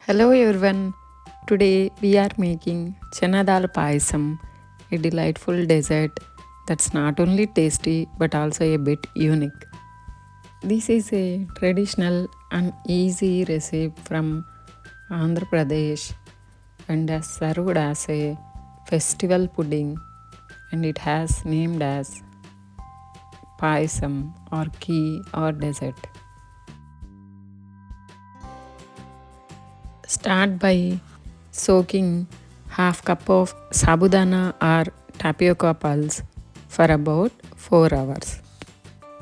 Hello everyone. Today we are making Chanadal Payasam, a delightful dessert that's not only tasty but also a bit unique. This is a traditional and easy recipe from Andhra Pradesh and is served as a festival pudding, and it has named as Payasam or key or dessert. Start by soaking half cup of sabudana or tapioca pulse for about 4 hours.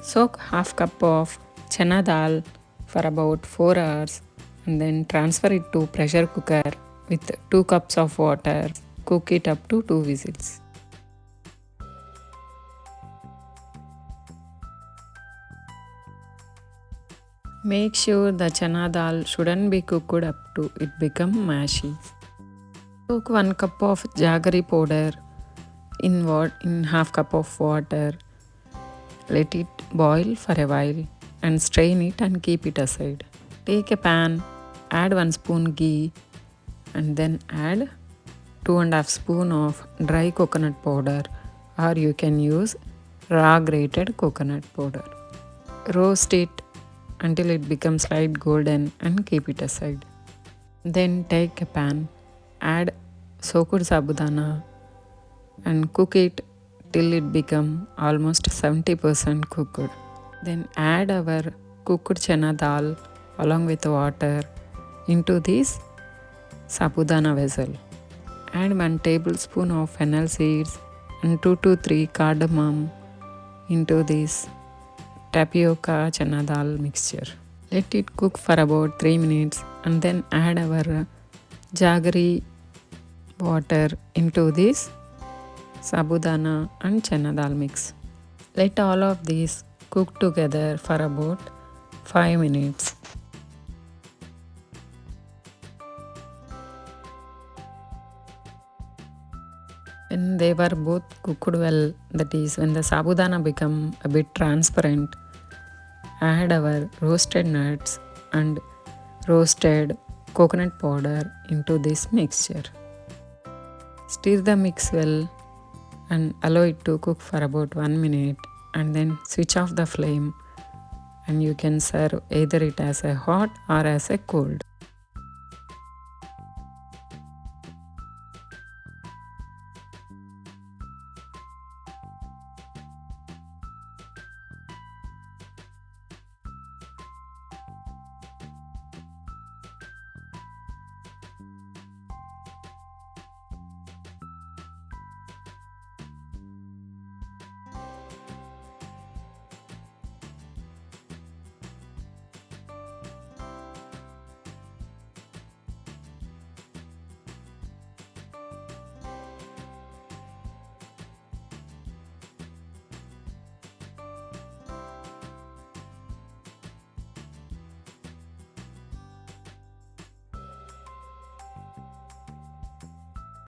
Soak half cup of chana dal for about 4 hours and then transfer it to pressure cooker with 2 cups of water. Cook it up to 2 whistles. Make sure the chana dal shouldn't be cooked up to it become mashy. Cook 1 cup of Jaggery powder in half cup of water. Let it boil for a while and strain it and keep it aside. Take a pan, add 1 spoon ghee and then add 2.5 spoon of dry coconut powder, or you can use raw grated coconut powder. Roast it until it becomes light golden and keep it aside. Then take a pan, add soaked sabudana and cook it till it become almost 70% cooked. Then add our cooked chana dal along with water into this sabudana vessel. Add 1 tablespoon of fennel seeds and 2 to 3 cardamom into this tapioca chana dal mixture. Let it cook for about 3 minutes and then add our Jaggery water into this sabudana and chana dal mix. Let all of these cook together for about 5 minutes. When they were both cooked well, that is when the sabudana become a bit transparent, add our roasted nuts and roasted coconut powder into this mixture. Stir the mix well and allow it to cook for about 1 minute and then switch off the flame, and you can serve either it as a hot or as a cold.